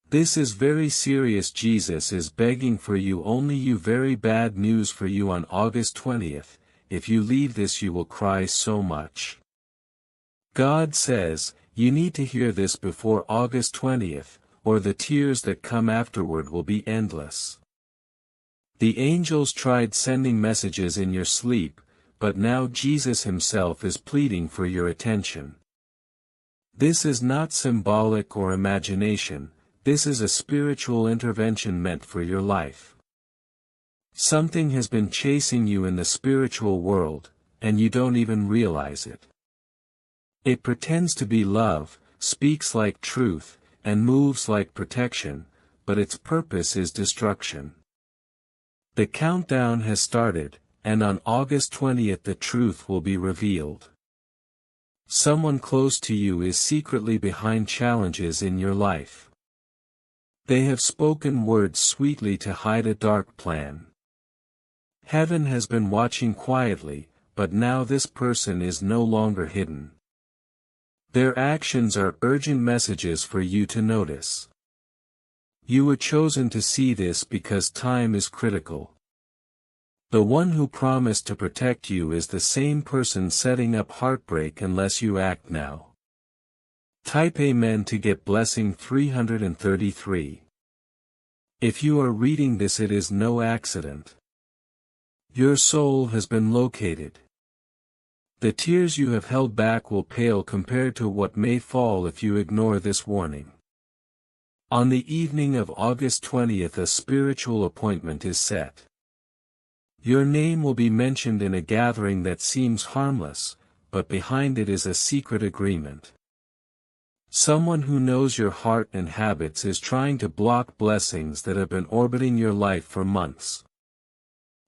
This is very serious. Jesus is begging for you. Only you. Very bad news for you on August 20th, if you leave this you will cry so much. God says, you need to hear this before August 20th, or the tears that come afterward will be endless. The angels tried sending messages in your sleep, but now Jesus himself is pleading for your attention. This is not symbolic or imagination, this is a spiritual intervention meant for your life. Something has been chasing you in the spiritual world, and you don't even realize it. It pretends to be love, speaks like truth, and moves like protection, but its purpose is destruction. The countdown has started, and on August 20th the truth will be revealed. Someone close to you is secretly behind challenges in your life. They have spoken words sweetly to hide a dark plan. Heaven has been watching quietly, but now this person is no longer hidden. Their actions are urgent messages for you to notice. You were chosen to see this because time is critical. The one who promised to protect you is the same person setting up heartbreak unless you act now. Type Amen to get blessing 333. If you are reading this, it is no accident. Your soul has been located. The tears you have held back will pale compared to what may fall if you ignore this warning. On the evening of August 20th a spiritual appointment is set. Your name will be mentioned in a gathering that seems harmless, but behind it is a secret agreement. Someone who knows your heart and habits is trying to block blessings that have been orbiting your life for months.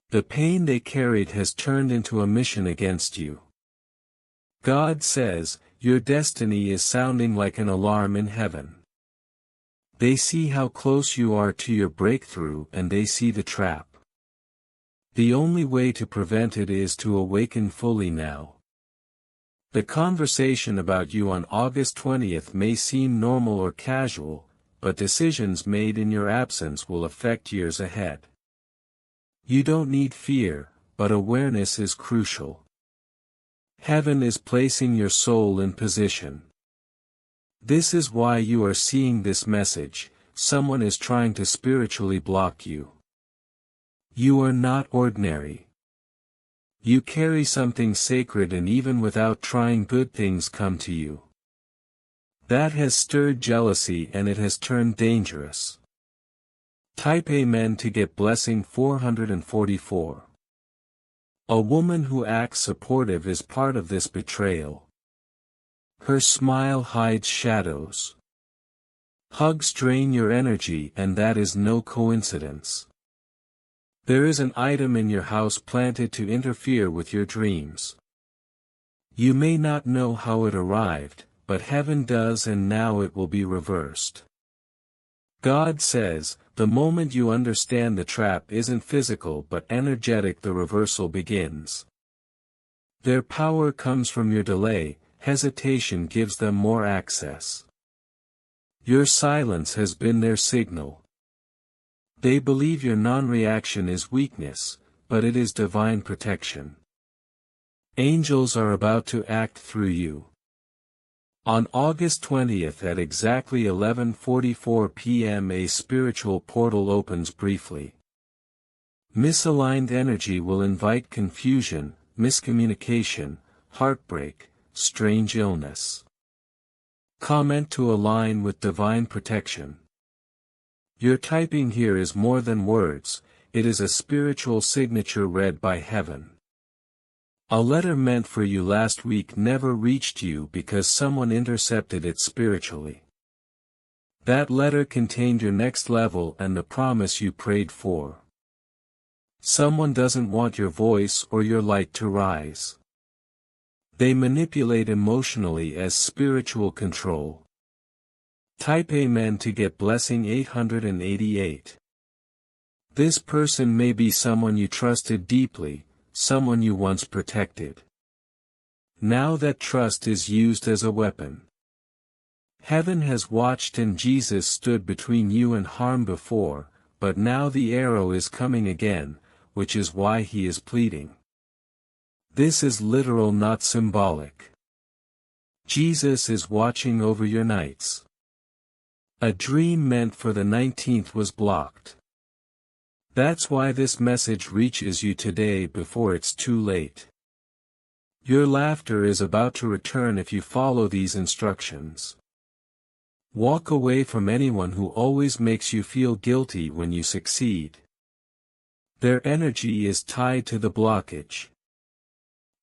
The pain they carried has turned into a mission against you. God says, your destiny is sounding like an alarm in heaven. They see how close you are to your breakthrough and they see the trap. The only way to prevent it is to awaken fully now. The conversation about you on August 20th may seem normal or casual, but decisions made in your absence will affect years ahead. You don't need fear, but awareness is crucial. Heaven is placing your soul in position. This is why you are seeing this message. Someone is trying to spiritually block you. You are not ordinary. You carry something sacred, and even without trying good things come to you. That has stirred jealousy and it has turned dangerous. Type Amen to get blessing 444. A woman who acts supportive is part of this betrayal. Her smile hides shadows. Hugs drain your energy, and that is no coincidence. There is an item in your house planted to interfere with your dreams. You may not know how it arrived, but heaven does, and now it will be reversed. God says, the moment you understand the trap isn't physical but energetic, the reversal begins. Their power comes from your delay, hesitation gives them more access. Your silence has been their signal. They believe your non-reaction is weakness, but it is divine protection. Angels are about to act through you. On August 20th at exactly 11:44 p.m. a spiritual portal opens briefly. Misaligned energy will invite confusion, miscommunication, heartbreak, strange illness. Comment to align with divine protection. Your typing here is more than words, it is a spiritual signature read by heaven. A letter meant for you last week never reached you because someone intercepted it spiritually. That letter contained your next level and the promise you prayed for. Someone doesn't want your voice or your light to rise. They manipulate emotionally as spiritual control. Type Amen to get blessing 888. This person may be someone you trusted deeply, someone you once protected. Now that trust is used as a weapon. Heaven has watched and Jesus stood between you and harm before, but now the arrow is coming again, which is why he is pleading. This is literal, not symbolic. Jesus is watching over your nights. A dream meant for the 19th was blocked. That's why this message reaches you today before it's too late. Your laughter is about to return if you follow these instructions. Walk away from anyone who always makes you feel guilty when you succeed. Their energy is tied to the blockage.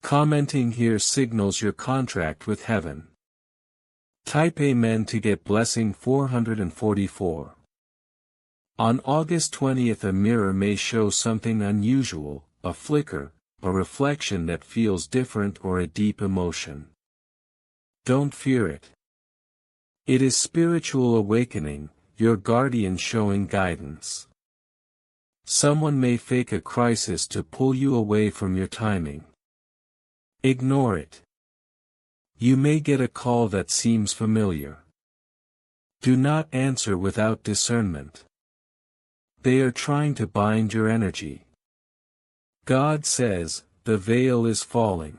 Commenting here signals your contract with heaven. Type Amen to get blessing 444. On August 20th, a mirror may show something unusual, a flicker, a reflection that feels different, or a deep emotion. Don't fear it. It is spiritual awakening, your guardian showing guidance. Someone may fake a crisis to pull you away from your timing. Ignore it. You may get a call that seems familiar. Do not answer without discernment. They are trying to bind your energy. God says, the veil is falling.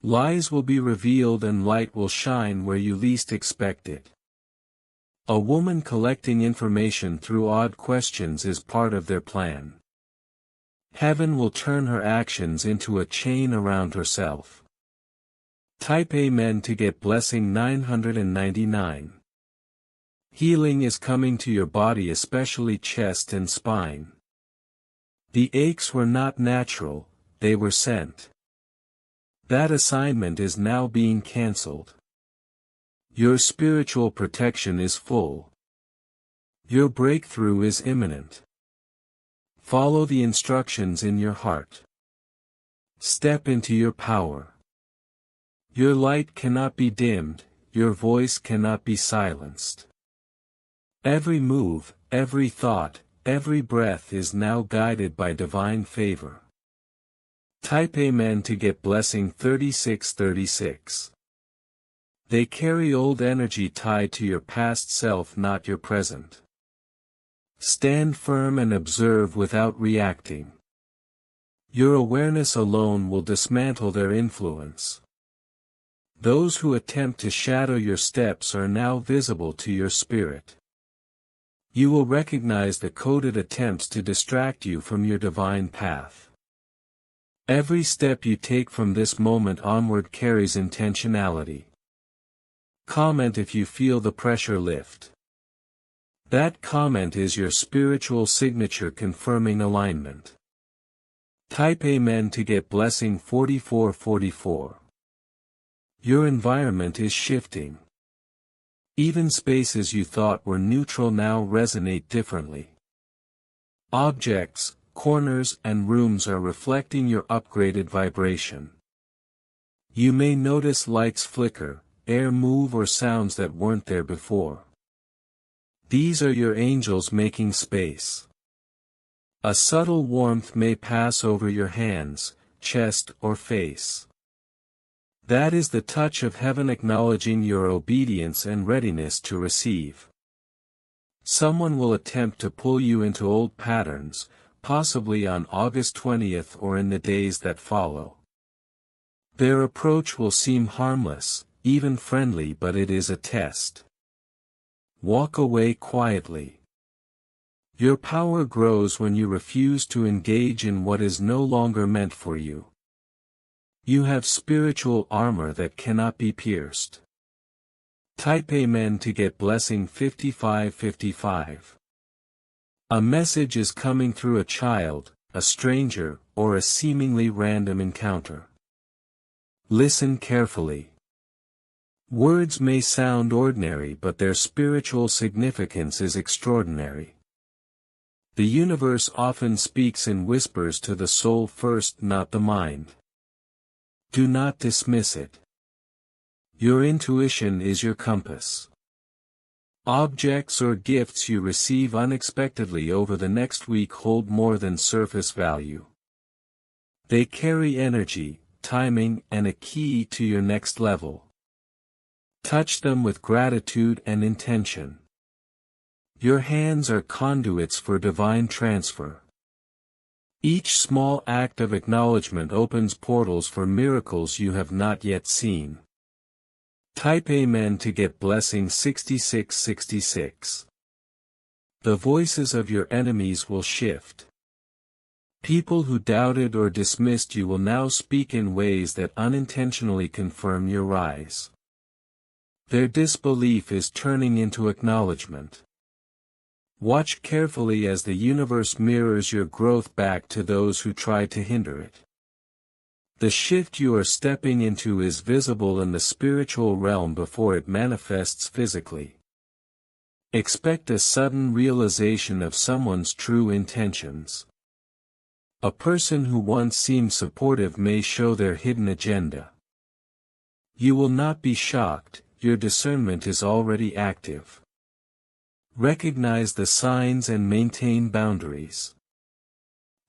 Lies will be revealed and light will shine where you least expect it. A woman collecting information through odd questions is part of their plan. Heaven will turn her actions into a chain around herself. Type Amen to get blessing 999. Healing is coming to your body, especially chest and spine. The aches were not natural, they were sent. That assignment is now being cancelled. Your spiritual protection is full. Your breakthrough is imminent. Follow the instructions in your heart. Step into your power. Your light cannot be dimmed, your voice cannot be silenced. Every move, every thought, every breath is now guided by divine favor. Type Amen to get blessing 3636. They carry old energy tied to your past self, not your present. Stand firm and observe without reacting. Your awareness alone will dismantle their influence. Those who attempt to shadow your steps are now visible to your spirit. You will recognize the coded attempts to distract you from your divine path. Every step you take from this moment onward carries intentionality. Comment if you feel the pressure lift. That comment is your spiritual signature confirming alignment. Type Amen to get blessing 4444. Your environment is shifting. Even spaces you thought were neutral now resonate differently. Objects, corners and rooms are reflecting your upgraded vibration. You may notice lights flicker, air move, or sounds that weren't there before. These are your angels making space. A subtle warmth may pass over your hands, chest, or face. That is the touch of heaven acknowledging your obedience and readiness to receive. Someone will attempt to pull you into old patterns, possibly on August 20th or in the days that follow. Their approach will seem harmless, even friendly, but it is a test. Walk away quietly. Your power grows when you refuse to engage in what is no longer meant for you. You have spiritual armor that cannot be pierced. Type Amen to get blessing 5555. A message is coming through a child, a stranger, or a seemingly random encounter. Listen carefully. Words may sound ordinary, but their spiritual significance is extraordinary. The universe often speaks in whispers to the soul first, not the mind. Do not dismiss it. Your intuition is your compass. Objects or gifts you receive unexpectedly over the next week hold more than surface value. They carry energy, timing, and a key to your next level. Touch them with gratitude and intention. Your hands are conduits for divine transfer. Each small act of acknowledgement opens portals for miracles you have not yet seen. Type Amen to get blessing 6666. The voices of your enemies will shift. People who doubted or dismissed you will now speak in ways that unintentionally confirm your rise. Their disbelief is turning into acknowledgement. Watch carefully as the universe mirrors your growth back to those who tried to hinder it. The shift you are stepping into is visible in the spiritual realm before it manifests physically. Expect a sudden realization of someone's true intentions. A person who once seemed supportive may show their hidden agenda. You will not be shocked, your discernment is already active. Recognize the signs and maintain boundaries.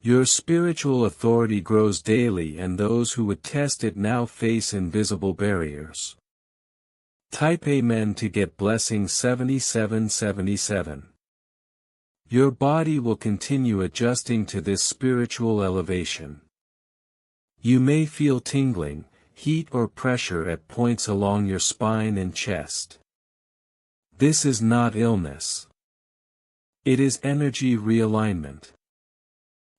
Your spiritual authority grows daily and those who would test it now face invisible barriers. Type Amen to get blessing 7777. Your body will continue adjusting to this spiritual elevation. You may feel tingling, heat or pressure at points along your spine and chest. This is not illness. It is energy realignment.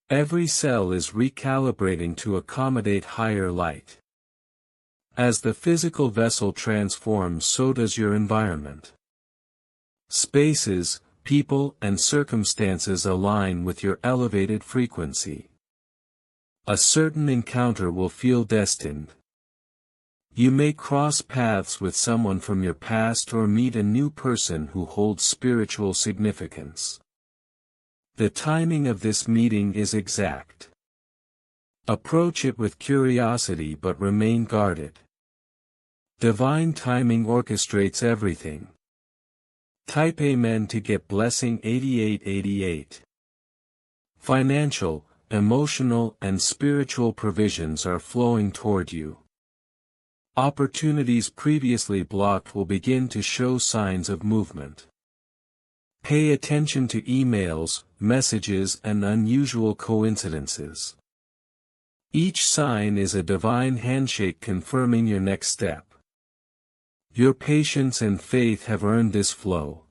Every cell is recalibrating to accommodate higher light. As the physical vessel transforms, so does your environment. Spaces, people, and circumstances align with your elevated frequency. A certain encounter will feel destined. You may cross paths with someone from your past or meet a new person who holds spiritual significance. The timing of this meeting is exact. Approach it with curiosity but remain guarded. Divine timing orchestrates everything. Type Amen to get blessing 8888. Financial, emotional, and spiritual provisions are flowing toward you. Opportunities previously blocked will begin to show signs of movement. Pay attention to emails, messages, and unusual coincidences. Each sign is a divine handshake confirming your next step. Your patience and faith have earned this flow.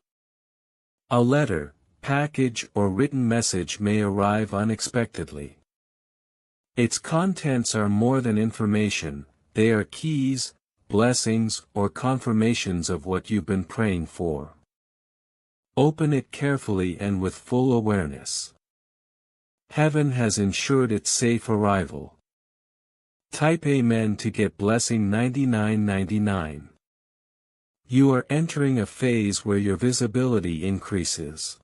A letter, package, or written message may arrive unexpectedly. Its contents are more than information, they are keys, blessings, or confirmations of what you've been praying for. Open it carefully and with full awareness. Heaven has ensured its safe arrival. Type Amen to get blessing 9999. You are entering a phase where your visibility increases.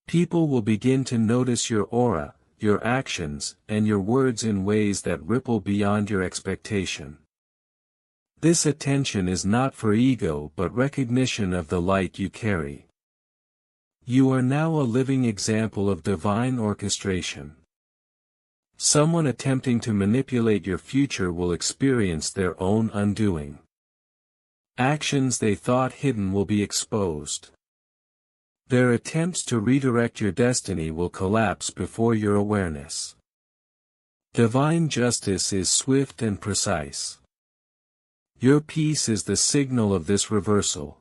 People will begin to notice your aura, your actions, and your words in ways that ripple beyond your expectation. This attention is not for ego but recognition of the light you carry. You are now a living example of divine orchestration. Someone attempting to manipulate your future will experience their own undoing. Actions they thought hidden will be exposed. Their attempts to redirect your destiny will collapse before your awareness. Divine justice is swift and precise. Your peace is the signal of this reversal.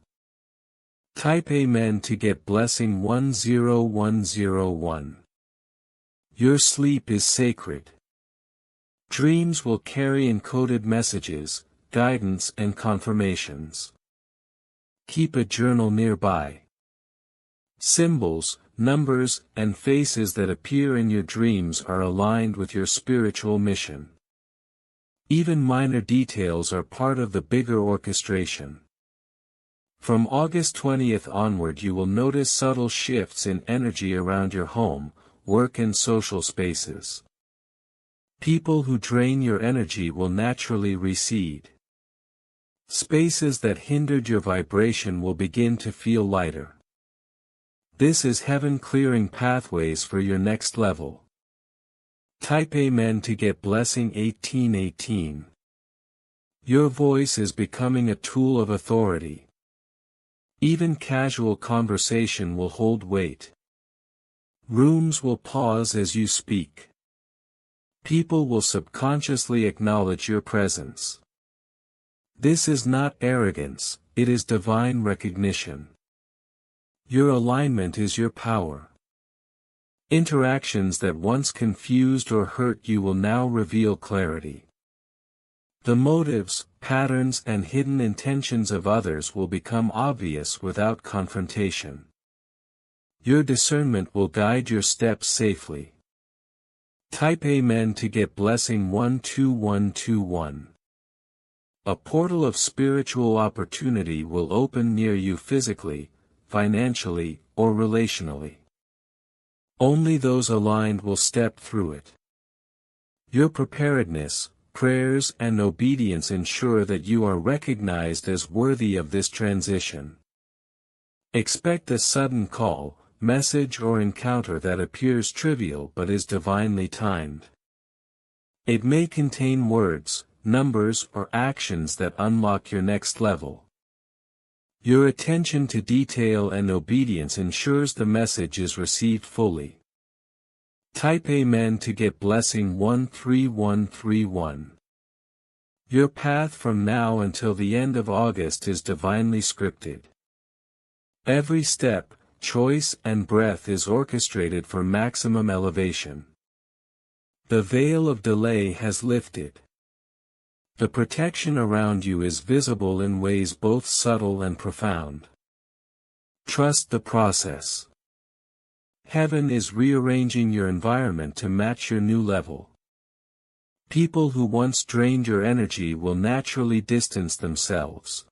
Type Amen to get blessing 10101. Your sleep is sacred. Dreams will carry encoded messages, guidance and confirmations. Keep a journal nearby. Symbols, numbers, and faces that appear in your dreams are aligned with your spiritual mission. Even minor details are part of the bigger orchestration. From August 20th onward you will notice subtle shifts in energy around your home, work and social spaces. People who drain your energy will naturally recede. Spaces that hindered your vibration will begin to feel lighter. This is heaven clearing pathways for your next level. Type Amen to get blessing 1818. Your voice is becoming a tool of authority. Even casual conversation will hold weight. Rooms will pause as you speak. People will subconsciously acknowledge your presence. This is not arrogance, it is divine recognition. Your alignment is your power. Interactions that once confused or hurt you will now reveal clarity. The motives, patterns and hidden intentions of others will become obvious without confrontation. Your discernment will guide your steps safely. Type Amen to get blessing 12121. A portal of spiritual opportunity will open near you physically, financially, or relationally. Only those aligned will step through it. Your preparedness, prayers and obedience ensure that you are recognized as worthy of this transition. Expect a sudden call, message or encounter that appears trivial but is divinely timed. It may contain words, numbers or actions that unlock your next level. Your attention to detail and obedience ensures the message is received fully. Type Amen to get blessing 13131. Your path from now until the end of August is divinely scripted. Every step, choice and breath is orchestrated for maximum elevation. The veil of delay has lifted. The protection around you is visible in ways both subtle and profound. Trust the process. Heaven is rearranging your environment to match your new level. People who once drained your energy will naturally distance themselves.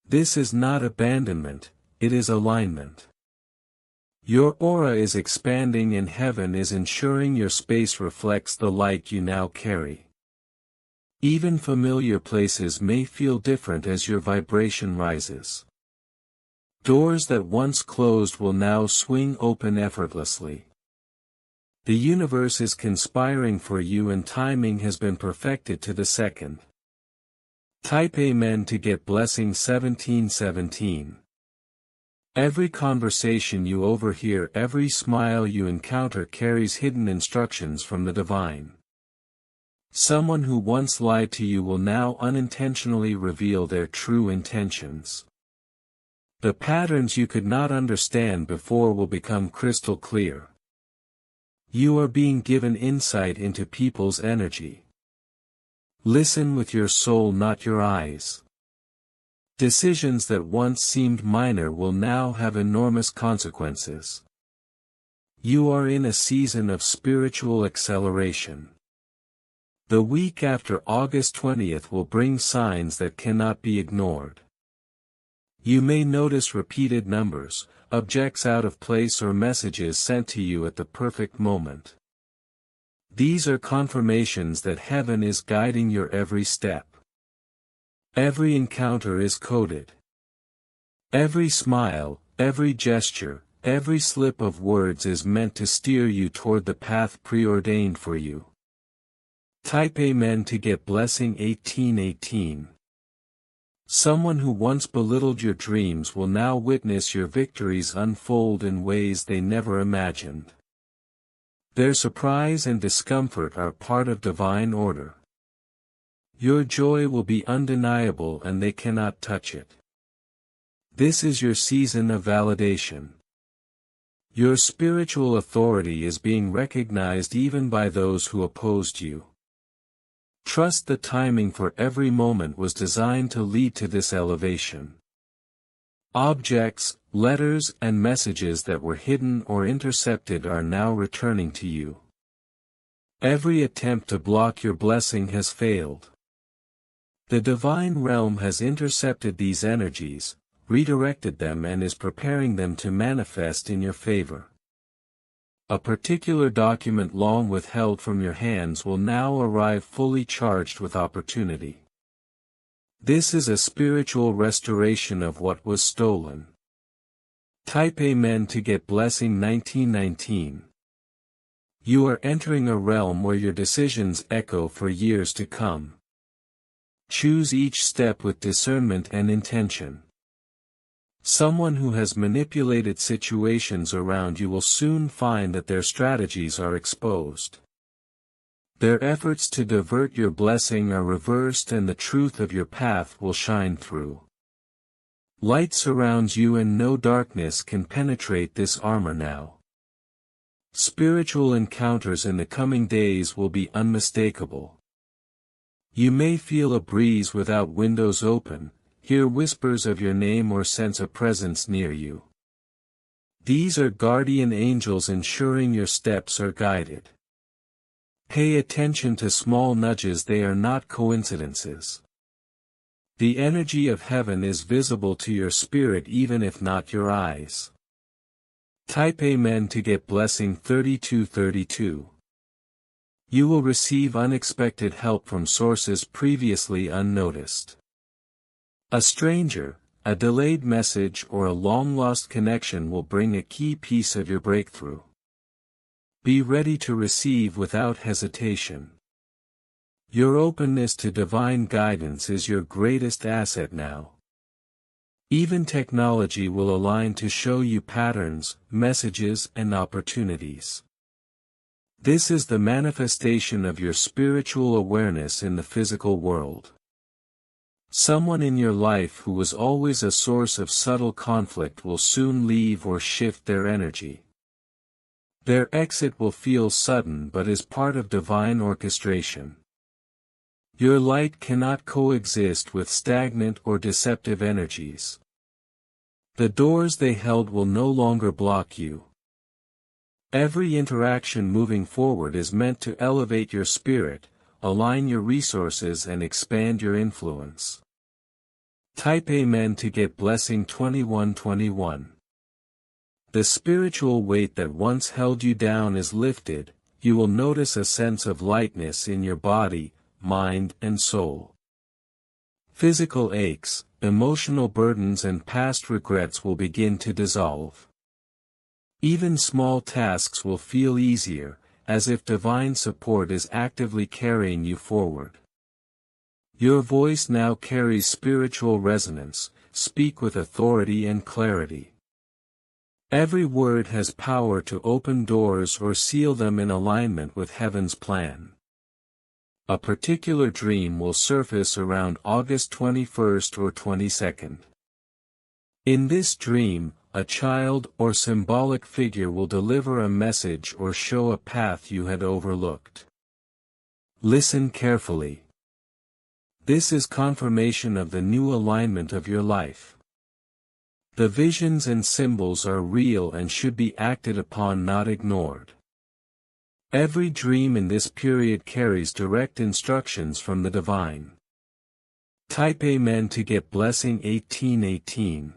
This is not abandonment, it is alignment. Your aura is expanding and heaven is ensuring your space reflects the light you now carry. Even familiar places may feel different as your vibration rises. Doors that once closed will now swing open effortlessly. The universe is conspiring for you and timing has been perfected to the second. Type Amen to get blessing 1717. Every conversation you overhear, every smile you encounter carries hidden instructions from the divine. Someone who once lied to you will now unintentionally reveal their true intentions. The patterns you could not understand before will become crystal clear. You are being given insight into people's energy. Listen with your soul, not your eyes. Decisions that once seemed minor will now have enormous consequences. You are in a season of spiritual acceleration. The week after August 20th will bring signs that cannot be ignored. You may notice repeated numbers, objects out of place or messages sent to you at the perfect moment. These are confirmations that heaven is guiding your every step. Every encounter is coded. Every smile, every gesture, every slip of words is meant to steer you toward the path preordained for you. Type Amen to get blessing 1818. Someone who once belittled your dreams will now witness your victories unfold in ways they never imagined. Their surprise and discomfort are part of divine order. Your joy will be undeniable and they cannot touch it. This is your season of validation. Your spiritual authority is being recognized even by those who opposed you. Trust the timing, for every moment was designed to lead to this elevation. Objects, letters and messages that were hidden or intercepted are now returning to you. Every attempt to block your blessing has failed. The divine realm has intercepted these energies, redirected them and is preparing them to manifest in your favor. A particular document long withheld from your hands will now arrive fully charged with opportunity. This is a spiritual restoration of what was stolen. Type Amen to get blessing 1919. You are entering a realm where your decisions echo for years to come. Choose each step with discernment and intention. Someone who has manipulated situations around you will soon find that their strategies are exposed. Their efforts to divert your blessing are reversed and the truth of your path will shine through. Light surrounds you and no darkness can penetrate this armor now. Spiritual encounters in the coming days will be unmistakable. You may feel a breeze without windows open, hear whispers of your name or sense a presence near you. These are guardian angels ensuring your steps are guided. Pay attention to small nudges, they are not coincidences. The energy of heaven is visible to your spirit even if not your eyes. Type Amen to get blessing 3232. You will receive unexpected help from sources previously unnoticed. A stranger, a delayed message or a long-lost connection will bring a key piece of your breakthrough. Be ready to receive without hesitation. Your openness to divine guidance is your greatest asset now. Even technology will align to show you patterns, messages, and opportunities. This is the manifestation of your spiritual awareness in the physical world. Someone in your life who was always a source of subtle conflict will soon leave or shift their energy. Their exit will feel sudden but is part of divine orchestration. Your light cannot coexist with stagnant or deceptive energies. The doors they held will no longer block you. Every interaction moving forward is meant to elevate your spirit, align your resources and expand your influence. Type Amen to get blessing 2121. The spiritual weight that once held you down is lifted, you will notice a sense of lightness in your body, mind and soul. Physical aches, emotional burdens and past regrets will begin to dissolve. Even small tasks will feel easier, as if divine support is actively carrying you forward. Your voice now carries spiritual resonance, speak with authority and clarity. Every word has power to open doors or seal them in alignment with heaven's plan. A particular dream will surface around August 21st or 22nd. In this dream, a child or symbolic figure will deliver a message or show a path you had overlooked. Listen carefully. This is confirmation of the new alignment of your life. The visions and symbols are real and should be acted upon, not ignored. Every dream in this period carries direct instructions from the divine. Type Amen to get blessing 1818.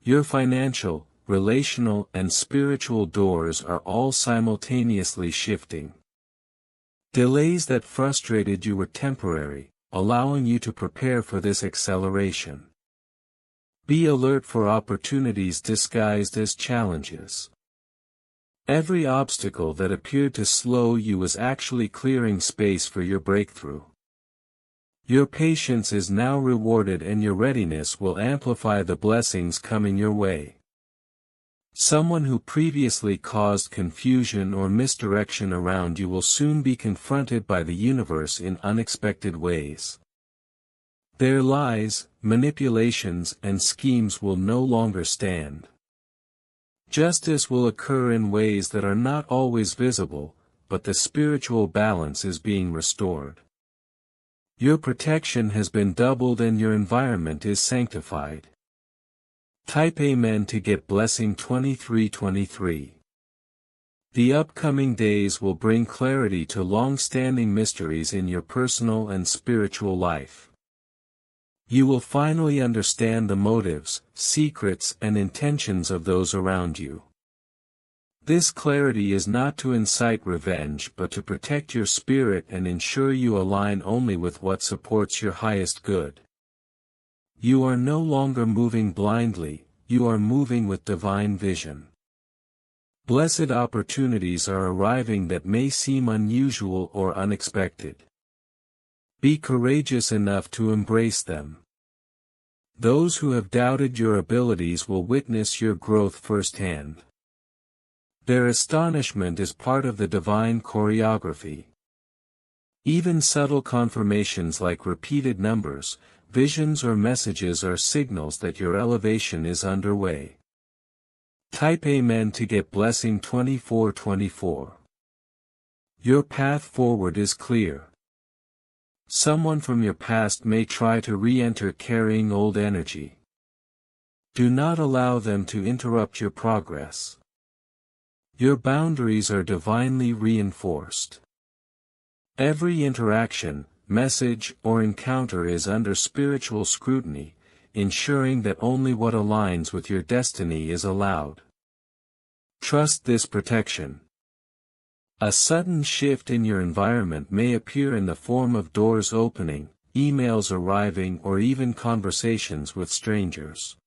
Your financial, relational and spiritual doors are all simultaneously shifting. Delays that frustrated you were temporary, allowing you to prepare for this acceleration. Be alert for opportunities disguised as challenges. Every obstacle that appeared to slow you was actually clearing space for your breakthrough. Your patience is now rewarded and your readiness will amplify the blessings coming your way. Someone who previously caused confusion or misdirection around you will soon be confronted by the universe in unexpected ways. Their lies, manipulations and schemes will no longer stand. Justice will occur in ways that are not always visible, but the spiritual balance is being restored. Your protection has been doubled and your environment is sanctified. Type Amen to get blessing 2323. The upcoming days will bring clarity to long-standing mysteries in your personal and spiritual life. You will finally understand the motives, secrets and intentions of those around you. This clarity is not to incite revenge but to protect your spirit and ensure you align only with what supports your highest good. You are no longer moving blindly, you are moving with divine vision. Blessed opportunities are arriving that may seem unusual or unexpected. Be courageous enough to embrace them. Those who have doubted your abilities will witness your growth firsthand. Their astonishment is part of the divine choreography. Even subtle confirmations like repeated numbers, visions or messages are signals that your elevation is underway. Type Amen to get blessing 2424. Your path forward is clear. Someone from your past may try to re-enter carrying old energy. Do not allow them to interrupt your progress. Your boundaries are divinely reinforced. Every interaction, message, or encounter is under spiritual scrutiny, ensuring that only what aligns with your destiny is allowed. Trust this protection. A sudden shift in your environment may appear in the form of doors opening, emails arriving, or even conversations with strangers.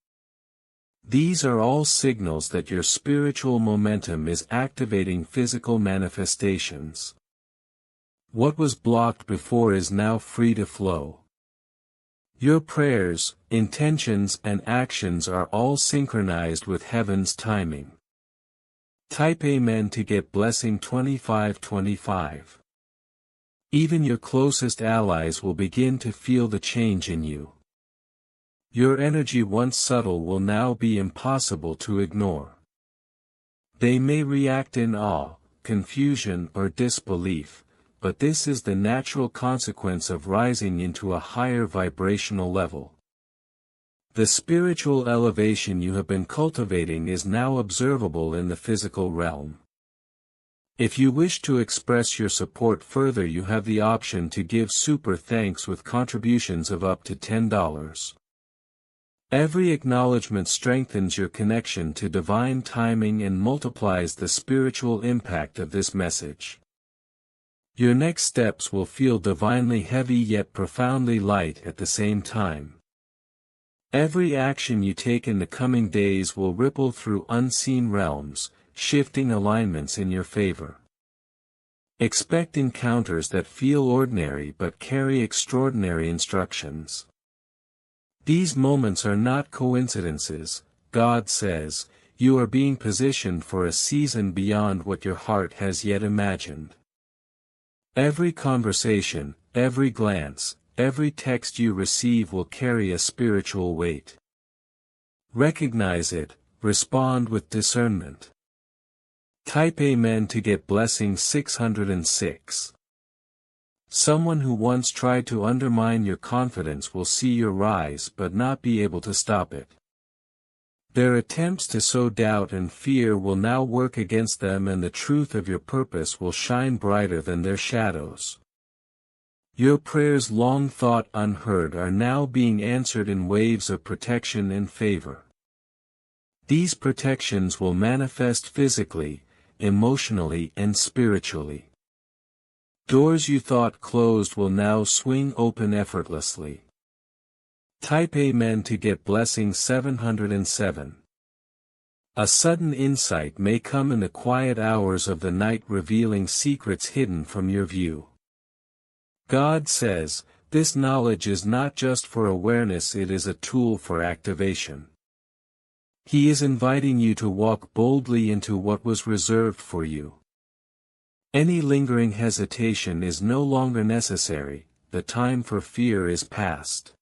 These are all signals that your spiritual momentum is activating physical manifestations. What was blocked before is now free to flow. Your prayers, intentions, and actions are all synchronized with heaven's timing. Type Amen to get blessing 2525. Even your closest allies will begin to feel the change in you. Your energy, once subtle, will now be impossible to ignore. They may react in awe, confusion, or disbelief, but this is the natural consequence of rising into a higher vibrational level. The spiritual elevation you have been cultivating is now observable in the physical realm. If you wish to express your support further, you have the option to give super thanks with contributions of up to $10. Every acknowledgement strengthens your connection to divine timing and multiplies the spiritual impact of this message. Your next steps will feel divinely heavy yet profoundly light at the same time. Every action you take in the coming days will ripple through unseen realms, shifting alignments in your favor. Expect encounters that feel ordinary but carry extraordinary instructions. These moments are not coincidences. God says, you are being positioned for a season beyond what your heart has yet imagined. Every conversation, every glance, every text you receive will carry a spiritual weight. Recognize it, respond with discernment. Type Amen to get blessing 606. Someone who once tried to undermine your confidence will see your rise but not be able to stop it. Their attempts to sow doubt and fear will now work against them, and the truth of your purpose will shine brighter than their shadows. Your prayers long thought unheard are now being answered in waves of protection and favor. These protections will manifest physically, emotionally, and spiritually. Doors you thought closed will now swing open effortlessly. Type Amen to get blessing 707. A sudden insight may come in the quiet hours of the night, revealing secrets hidden from your view. God says, this knowledge is not just for awareness, it is a tool for activation. He is inviting you to walk boldly into what was reserved for you. Any lingering hesitation is no longer necessary, the time for fear is past.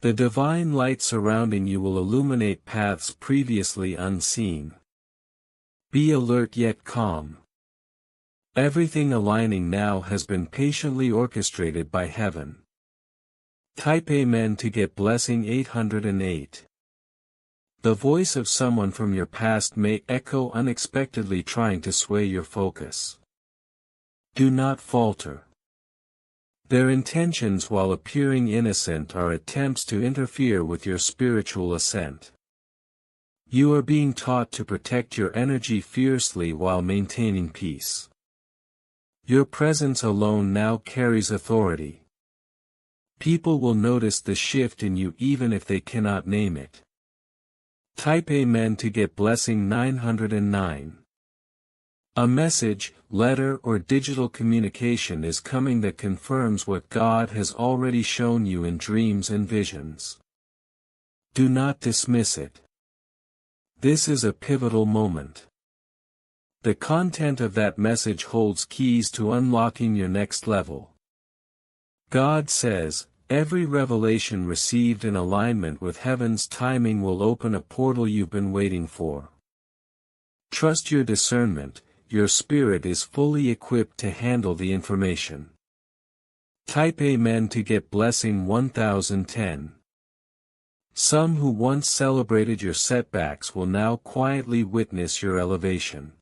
The divine light surrounding you will illuminate paths previously unseen. Be alert yet calm. Everything aligning now has been patiently orchestrated by heaven. Type Amen to get blessing 808. The voice of someone from your past may echo unexpectedly, trying to sway your focus. Do not falter. Their intentions, while appearing innocent, are attempts to interfere with your spiritual ascent. You are being taught to protect your energy fiercely while maintaining peace. Your presence alone now carries authority. People will notice the shift in you even if they cannot name it. Type Amen to get blessing 909. A message, letter or digital communication is coming that confirms what God has already shown you in dreams and visions. Do not dismiss it. This is a pivotal moment. The content of that message holds keys to unlocking your next level. God says, every revelation received in alignment with heaven's timing will open a portal you've been waiting for. Trust your discernment. Your spirit is fully equipped to handle the information. Type Amen to get blessing 1010. Some who once celebrated your setbacks will now quietly witness your elevation.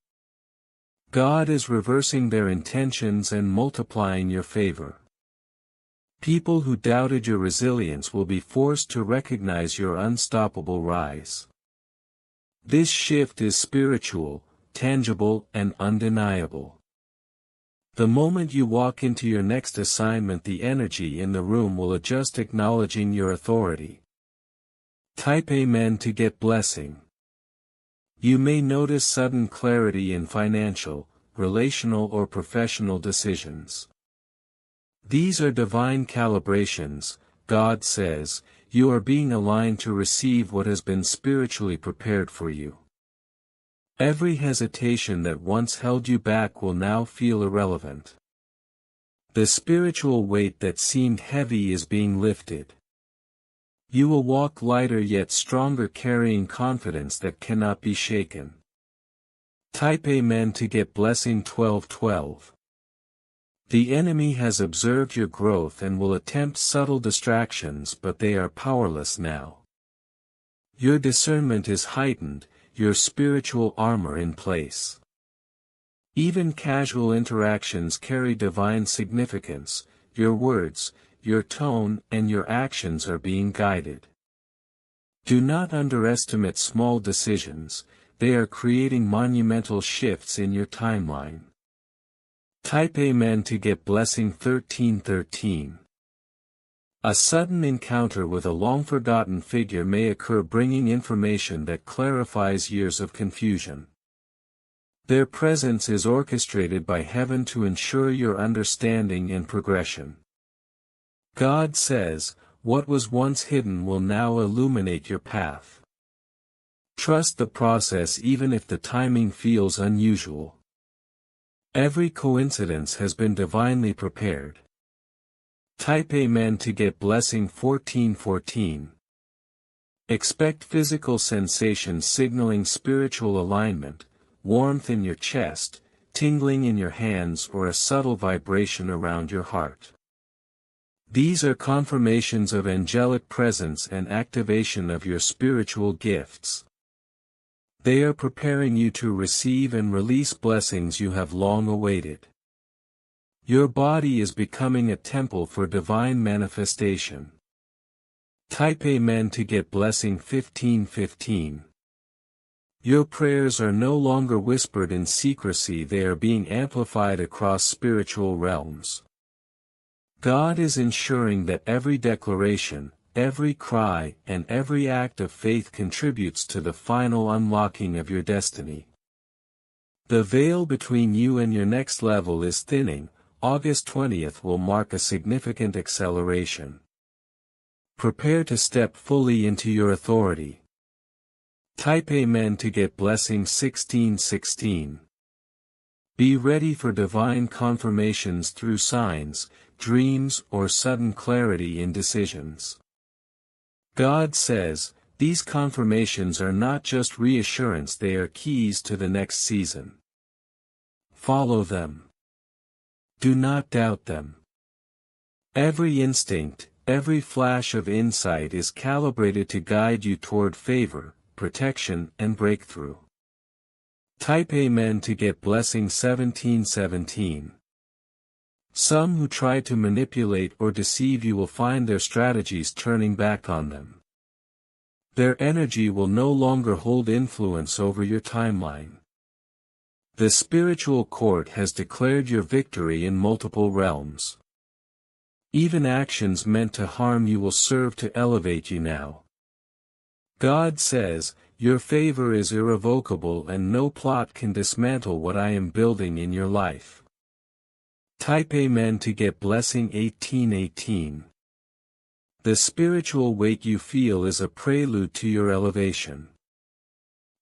God is reversing their intentions and multiplying your favor. People who doubted your resilience will be forced to recognize your unstoppable rise. This shift is spiritual, tangible and undeniable. The moment you walk into your next assignment, the energy in the room will adjust, acknowledging your authority. Type Amen to get blessing. You may notice sudden clarity in financial, relational or professional decisions. These are divine calibrations. God says, you are being aligned to receive what has been spiritually prepared for you. Every hesitation that once held you back will now feel irrelevant. The spiritual weight that seemed heavy is being lifted. You will walk lighter yet stronger, carrying confidence that cannot be shaken. Type Amen to get blessing 1212. The enemy has observed your growth and will attempt subtle distractions, but they are powerless now. Your discernment is heightened, your spiritual armor in place. Even casual interactions carry divine significance. Your words, your tone, and your actions are being guided. Do not underestimate small decisions, they are creating monumental shifts in your timeline. Type Amen to get blessing 1313. A sudden encounter with a long-forgotten figure may occur, bringing information that clarifies years of confusion. Their presence is orchestrated by heaven to ensure your understanding and progression. God says, what was once hidden will now illuminate your path. Trust the process even if the timing feels unusual. Every coincidence has been divinely prepared. Type Amen to get blessing 1414. Expect physical sensations signaling spiritual alignment, warmth in your chest, tingling in your hands, or a subtle vibration around your heart. These are confirmations of angelic presence and activation of your spiritual gifts. They are preparing you to receive and release blessings you have long awaited. Your body is becoming a temple for divine manifestation. Type Amen to get blessing 1515. Your prayers are no longer whispered in secrecy, they are being amplified across spiritual realms. God is ensuring that every declaration, every cry, and every act of faith contributes to the final unlocking of your destiny. The veil between you and your next level is thinning. August 20th will mark a significant acceleration. Prepare to step fully into your authority. Type Amen to get blessing 1616. Be ready for divine confirmations through signs, dreams, or sudden clarity in decisions. God says, these confirmations are not just reassurance, they are keys to the next season. Follow them. Do not doubt them. Every instinct, every flash of insight is calibrated to guide you toward favor, protection, and breakthrough. Type Amen to get blessing 1717. Some who try to manipulate or deceive you will find their strategies turning back on them. Their energy will no longer hold influence over your timeline. The spiritual court has declared your victory in multiple realms. Even actions meant to harm you will serve to elevate you now. God says, Your favor is irrevocable and no plot can dismantle what I am building in your life. Type Amen to get blessing 1818. The spiritual weight you feel is a prelude to your elevation.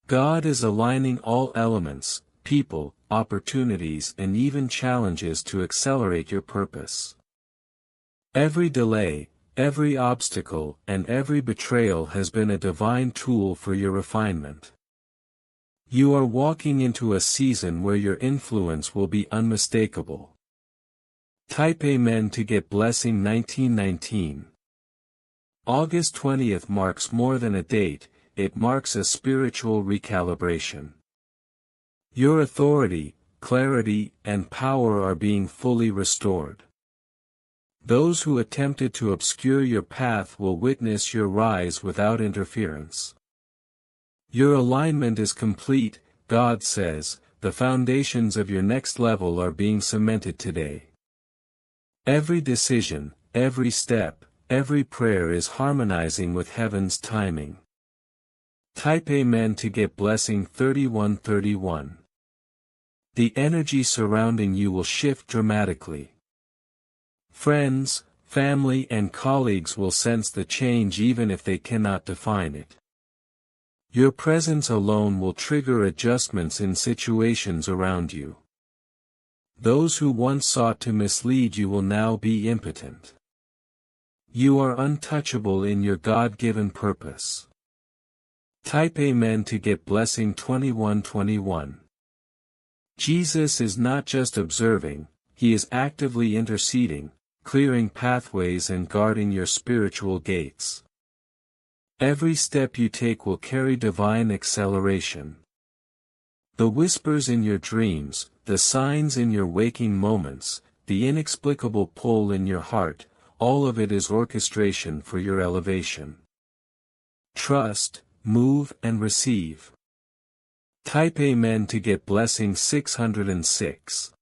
God is aligning all elements, people, opportunities and even challenges to accelerate your purpose. Every delay, every obstacle and every betrayal has been a divine tool for your refinement. You are walking into a season where your influence will be unmistakable. Type Amen to get blessing 1919. August 20th marks more than a date, it marks a spiritual recalibration. Your authority, clarity, and power are being fully restored. Those who attempted to obscure your path will witness your rise without interference. Your alignment is complete, God says, the foundations of your next level are being cemented today. Every decision, every step, every prayer is harmonizing with heaven's timing. Type Amen to get blessing 3131. The energy surrounding you will shift dramatically. Friends, family and colleagues will sense the change even if they cannot define it. Your presence alone will trigger adjustments in situations around you. Those who once sought to mislead you will now be impotent. You are untouchable in your God-given purpose. Type Amen to get blessing 2121. Jesus is not just observing, he is actively interceding, clearing pathways and guarding your spiritual gates. Every step you take will carry divine acceleration. The whispers in your dreams, the signs in your waking moments, the inexplicable pull in your heart, all of it is orchestration for your elevation. Trust, move and receive. Type Amen to get blessing 606.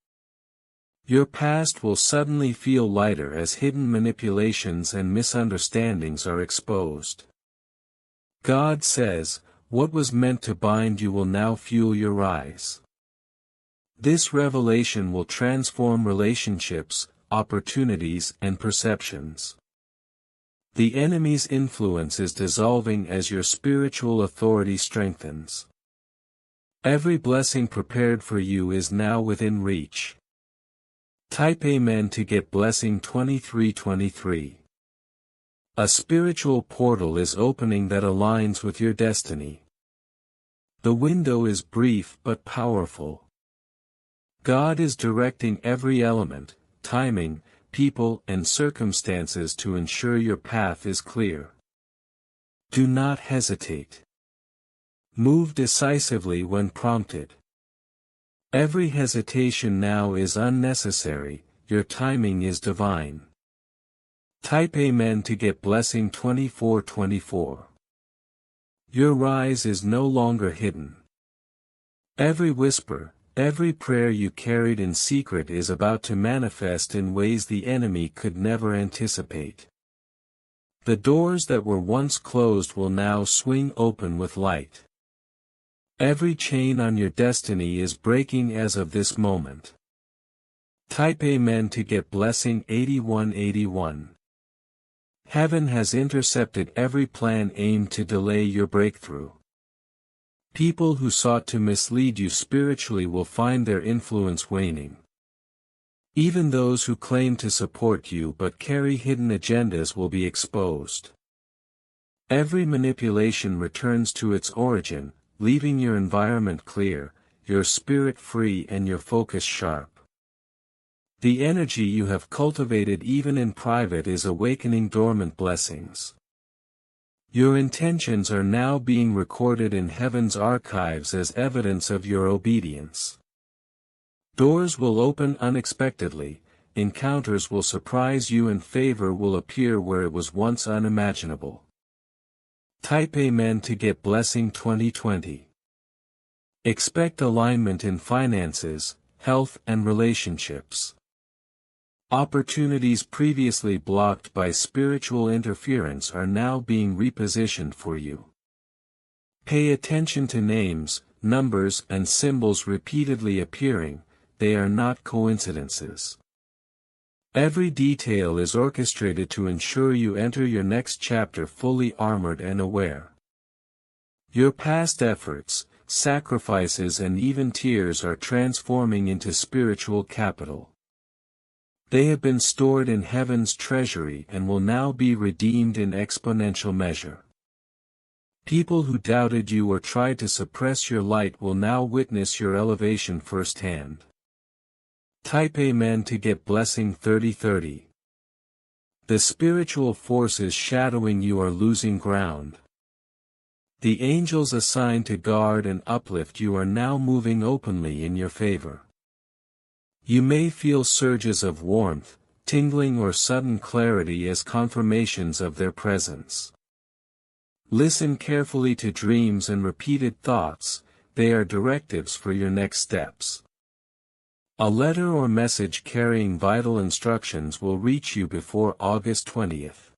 Your past will suddenly feel lighter as hidden manipulations and misunderstandings are exposed. God says, what was meant to bind you will now fuel your rise. This revelation will transform relationships, opportunities and perceptions. The enemy's influence is dissolving as your spiritual authority strengthens. Every blessing prepared for you is now within reach. Type Amen to get blessing 2323. A spiritual portal is opening that aligns with your destiny. The window is brief but powerful. God is directing every element, timing, people and circumstances to ensure your path is clear. Do not hesitate. Move decisively when prompted. Every hesitation now is unnecessary, your timing is divine. Type Amen to get blessing 2424. Your rise is no longer hidden. Every whisper, every prayer you carried in secret is about to manifest in ways the enemy could never anticipate. The doors that were once closed will now swing open with light. Every chain on your destiny is breaking as of this moment. Type Amen to get blessing 8181. Heaven has intercepted every plan aimed to delay your breakthrough. People who sought to mislead you spiritually will find their influence waning. Even those who claim to support you but carry hidden agendas will be exposed. Every manipulation returns to its origin, leaving your environment clear, your spirit free and your focus sharp. The energy you have cultivated even in private is awakening dormant blessings. Your intentions are now being recorded in heaven's archives as evidence of your obedience. Doors will open unexpectedly, encounters will surprise you and favor will appear where it was once unimaginable. Type Amen to get blessing 2020. Expect alignment in finances, health and relationships. Opportunities previously blocked by spiritual interference are now being repositioned for you. Pay attention to names, numbers and symbols repeatedly appearing, they are not coincidences. Every detail is orchestrated to ensure you enter your next chapter fully armored and aware. Your past efforts, sacrifices and even tears are transforming into spiritual capital. They have been stored in heaven's treasury and will now be redeemed in exponential measure. People who doubted you or tried to suppress your light will now witness your elevation firsthand. Type Amen to get blessing 3030. The spiritual forces shadowing you are losing ground. The angels assigned to guard and uplift you are now moving openly in your favor. You may feel surges of warmth, tingling or sudden clarity as confirmations of their presence. Listen carefully to dreams and repeated thoughts, they are directives for your next steps. A letter or message carrying vital instructions will reach you before August 20th.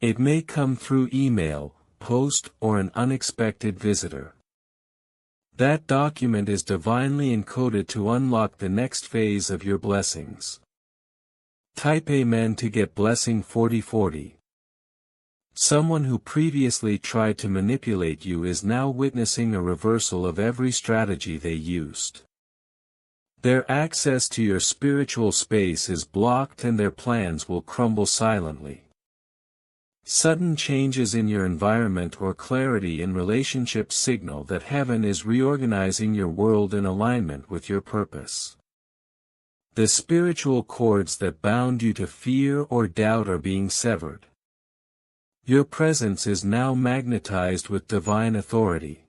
It may come through email, post or an unexpected visitor. That document is divinely encoded to unlock the next phase of your blessings. Type Amen to get blessing 4040. Someone who previously tried to manipulate you is now witnessing a reversal of every strategy they used. Their access to your spiritual space is blocked and their plans will crumble silently. Sudden changes in your environment or clarity in relationships signal that heaven is reorganizing your world in alignment with your purpose. The spiritual cords that bound you to fear or doubt are being severed. Your presence is now magnetized with divine authority.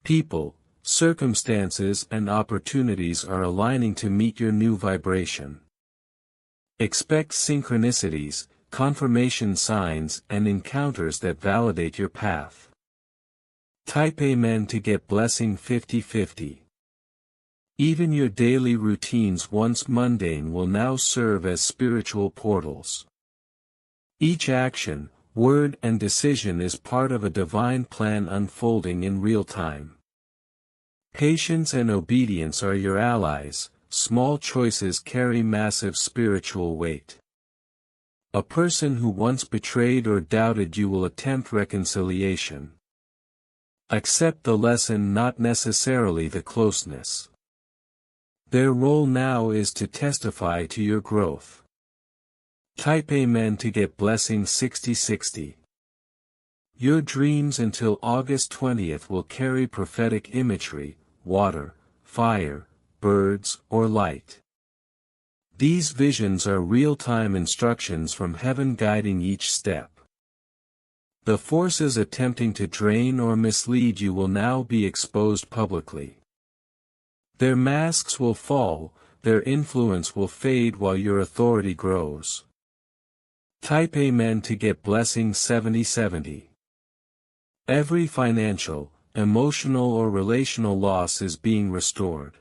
People, circumstances and opportunities are aligning to meet your new vibration. Expect synchronicities, confirmation signs and encounters that validate your path. Type Amen to get blessing 5050. Even your daily routines once mundane will now serve as spiritual portals. Each action, word and decision is part of a divine plan unfolding in real time. Patience and obedience are your allies, small choices carry massive spiritual weight. A person who once betrayed or doubted you will attempt reconciliation. Accept the lesson, not necessarily the closeness. Their role now is to testify to your growth. Type Amen to get blessing 6060. Your dreams until August 20th will carry prophetic imagery, water, fire, birds, or light. These visions are real-time instructions from heaven guiding each step. The forces attempting to drain or mislead you will now be exposed publicly. Their masks will fall, their influence will fade while your authority grows. Type Amen to get blessing 7070. Every financial, emotional or relational loss is being restored.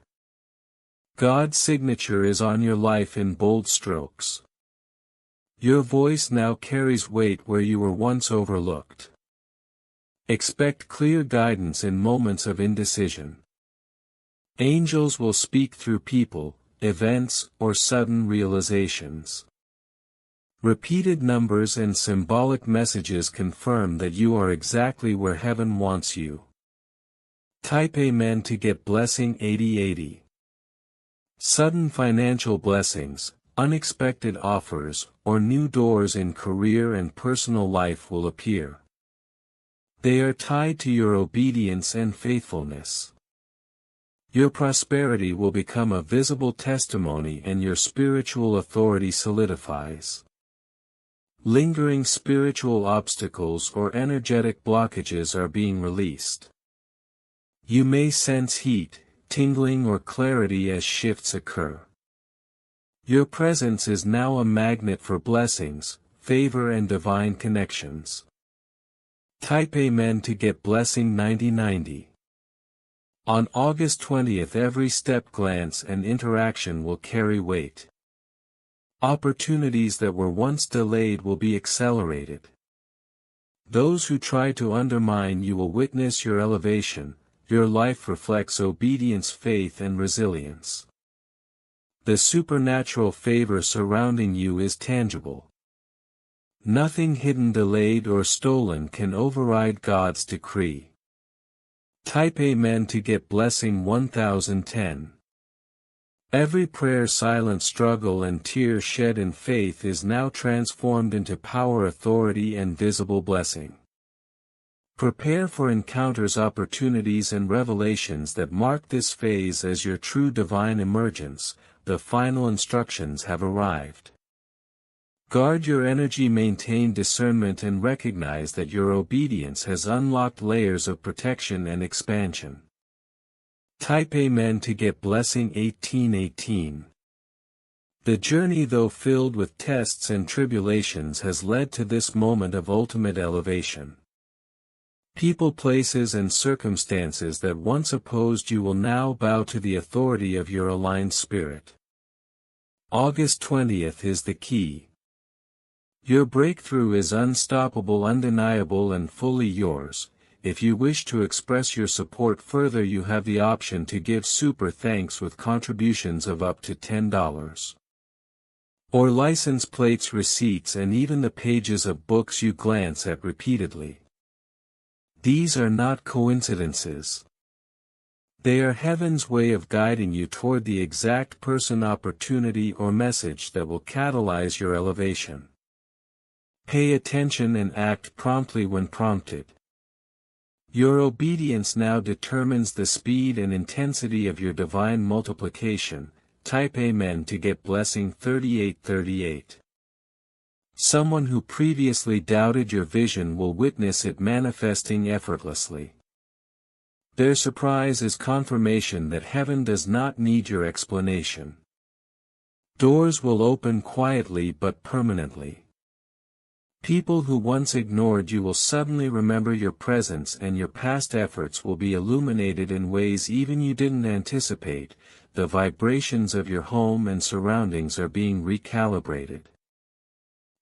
God's signature is on your life in bold strokes. Your voice now carries weight where you were once overlooked. Expect clear guidance in moments of indecision. Angels will speak through people, events, or sudden realizations. Repeated numbers and symbolic messages confirm that you are exactly where heaven wants you. Type Amen to get blessing 8080. Sudden financial blessings, unexpected offers, or new doors in career and personal life will appear. They are tied to your obedience and faithfulness. Your prosperity will become a visible testimony and your spiritual authority solidifies. Lingering spiritual obstacles or energetic blockages are being released. You may sense heat, tingling or clarity as shifts occur. Your presence is now a magnet for blessings, favor and divine connections. Type Amen to get blessing 9090. On August 20th every step, glance and interaction will carry weight. Opportunities that were once delayed will be accelerated. Those who try to undermine you will witness your elevation. Your life reflects obedience, faith, and resilience. The supernatural favor surrounding you is tangible. Nothing hidden, delayed, or stolen can override God's decree. Type Amen to get blessing 1010. Every prayer, silent struggle, and tear shed in faith is now transformed into power, authority, and visible blessing. Prepare for encounters, opportunities, and revelations that mark this phase as your true divine emergence. The final instructions have arrived. Guard your energy, maintain discernment, and recognize that your obedience has unlocked layers of protection and expansion. Type Amen to get blessing 1818. The journey, though filled with tests and tribulations, has led to this moment of ultimate elevation. People, places, and circumstances that once opposed you will now bow to the authority of your aligned spirit. August 20th is the key. Your breakthrough is unstoppable, undeniable, and fully yours. If you wish to express your support further, you have the option to give super thanks with contributions of up to $10. Or license plates, receipts, and even the pages of books you glance at repeatedly. These are not coincidences. They are heaven's way of guiding you toward the exact person, opportunity, or message that will catalyze your elevation. Pay attention and act promptly when prompted. Your obedience now determines the speed and intensity of your divine multiplication. Type Amen to get blessing 3838. Someone who previously doubted your vision will witness it manifesting effortlessly. Their surprise is confirmation that heaven does not need your explanation. Doors will open quietly but permanently. People who once ignored you will suddenly remember your presence, and your past efforts will be illuminated in ways even you didn't anticipate. The vibrations of your home and surroundings are being recalibrated.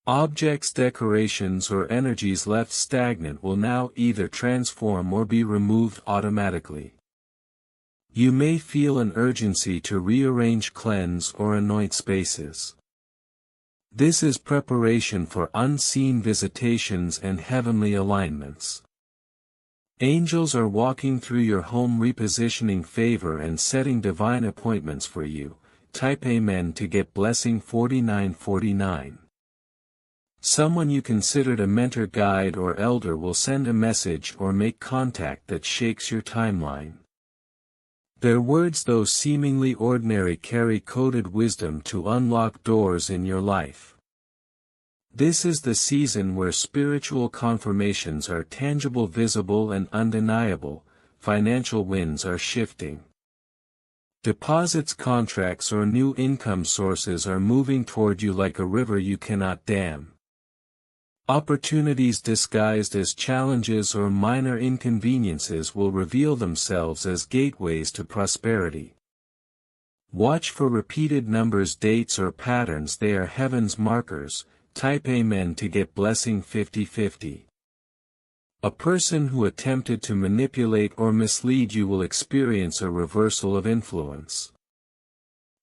Objects, decorations, or energies left stagnant will now either transform or be removed automatically. You may feel an urgency to rearrange, cleanse, or anoint spaces. This is preparation for unseen visitations and heavenly alignments. Angels are walking through your home, repositioning favor and setting divine appointments for you. Type Amen to get blessing 4949. Someone you considered a mentor, guide, or elder will send a message or make contact that shakes your timeline. Their words, though seemingly ordinary, carry coded wisdom to unlock doors in your life. This is the season where spiritual confirmations are tangible, visible, and undeniable. Financial winds are shifting. Deposits, contracts, or new income sources are moving toward you like a river you cannot dam. Opportunities disguised as challenges or minor inconveniences will reveal themselves as gateways to prosperity. Watch for repeated numbers, dates, or patterns. They are heaven's markers. Type Amen to get blessing 5050. A person who attempted to manipulate or mislead you will experience a reversal of influence.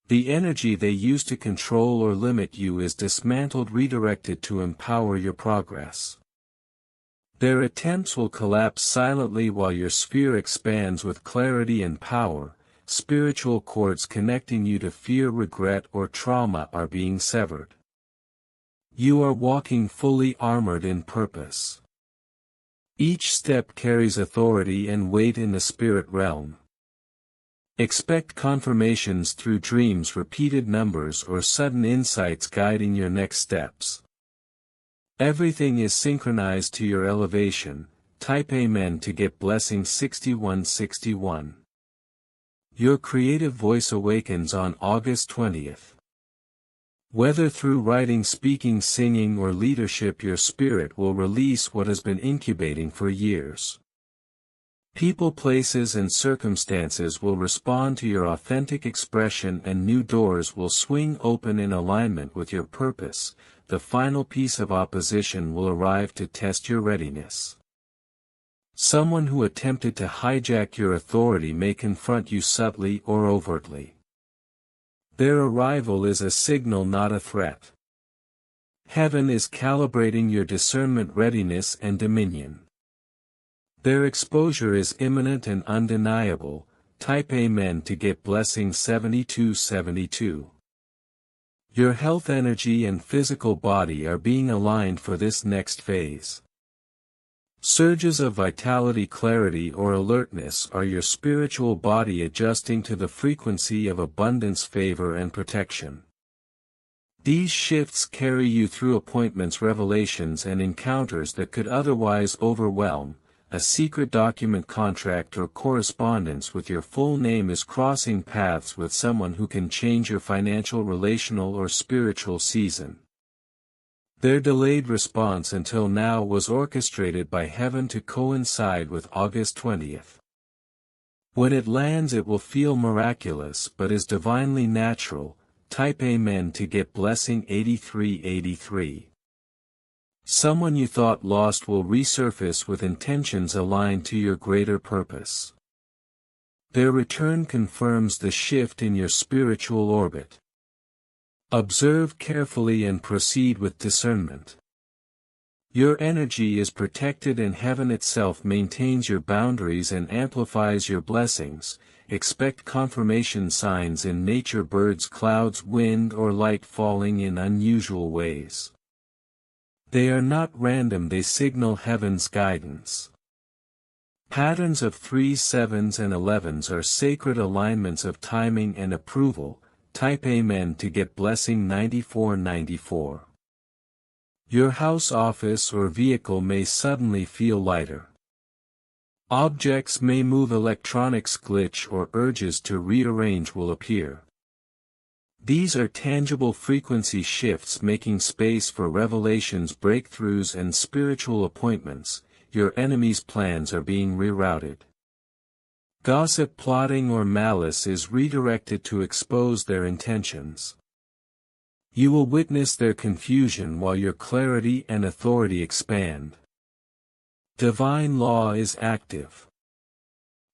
The energy they used to control or limit you is dismantled, redirected to empower your progress. Their attempts will collapse silently while your sphere expands with clarity and power. Spiritual cords connecting you to fear, regret, or trauma are being severed. You are walking fully armored in purpose. Each step carries authority and weight in the spirit realm. Expect confirmations through dreams, repeated numbers, or sudden insights guiding your next steps. Everything is synchronized to your elevation. Type Amen to get blessing 6161. Your creative voice awakens on August 20th. Whether through writing, speaking, singing, or leadership, your spirit will release what has been incubating for years. People, places and circumstances will respond to your authentic expression, and new doors will swing open in alignment with your purpose. The final piece of opposition will arrive to test your readiness. Someone who attempted to hijack your authority may confront you subtly or overtly. Their arrival is a signal, not a threat. Heaven is calibrating your discernment, readiness and dominion. Their exposure is imminent and undeniable. Type Amen to get blessing 7272. Your health, energy and physical body are being aligned for this next phase. Surges of vitality, clarity or alertness are your spiritual body adjusting to the frequency of abundance, favor and protection. These shifts carry you through appointments, revelations and encounters that could otherwise overwhelm. A secret document, contract or correspondence with your full name is crossing paths with someone who can change your financial, relational or spiritual season. Their delayed response until now was orchestrated by heaven to coincide with August 20th. When it lands, it will feel miraculous but is divinely natural. Type Amen to get blessing 8383. Someone you thought lost will resurface with intentions aligned to your greater purpose. Their return confirms the shift in your spiritual orbit. Observe carefully and proceed with discernment. Your energy is protected and heaven itself maintains your boundaries and amplifies your blessings. Expect confirmation signs in nature, birds, clouds, wind or light falling in unusual ways. They are not random, they signal heaven's guidance. Patterns of 3s, 7s and 11s are sacred alignments of timing and approval. Type Amen to get blessing 9494. Your house, office or vehicle may suddenly feel lighter. Objects may move, electronics glitch or urges to rearrange will appear. These are tangible frequency shifts making space for revelations, breakthroughs and spiritual appointments. Your enemy's plans are being rerouted. Gossip, plotting or malice is redirected to expose their intentions. You will witness their confusion while your clarity and authority expand. Divine law is active.